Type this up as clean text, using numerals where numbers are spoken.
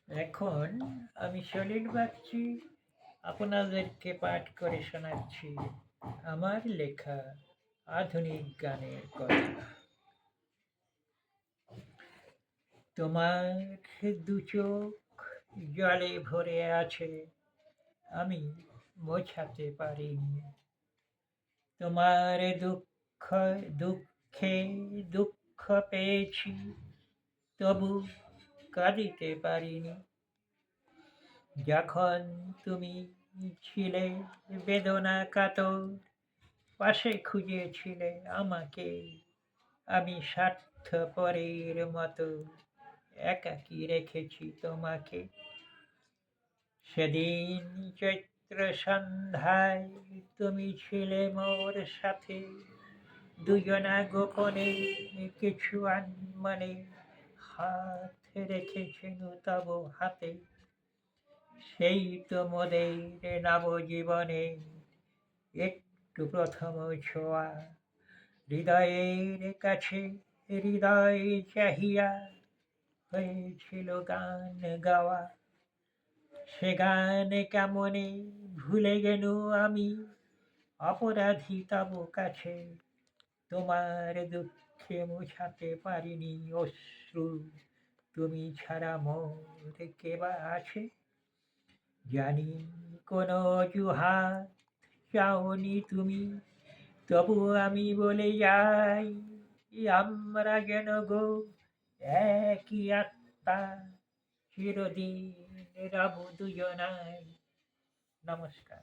এখন আমি সলিড বাগচি আপনাদেরকে পাঠ করে শোনাচ্ছি আমার লেখা আধুনিক গানের কথা। তোমার দু চোখ জলে ভরে আছে, আমি বোঝাতে পারিনি। তোমার দুঃখে দুঃখ পেয়েছি, তবু কাঁদিতে পারিনি। যখন তুমি ছিলে বেদনা কাতর, পাশে খুঁজেছিলে আমাকে, আমি স্বার্থপরের মতো একাকী রেখেছি তোমাকে। সেদিন চৈত্র সন্ধ্যায় তুমি ছিলে মোর সাথে, দুজনা গোপনে কিছু আনমনে হাত রেখেছেন তব হাতে। সেই তো মোদের নবজীবনে একটু প্রথম ছোঁয়া, হৃদয়ের কাছে হৃদয় চাহিয়া হয়েছিল গান গাওয়া। সে গান কেমনে ভুলে গেল আমি, অপরাধী তব কাছে। তোমার দুঃখে মুছাতে পারিনি অশ্রু, তুমি ছাড়া মোর কে বা আছে। জানি কোনো অজুহাত চাওনি তুমি, তবু আমি বলে যাই, আমরা যেন গো একই আত্মা, চিরদিন রব দুজনাই। নমস্কার।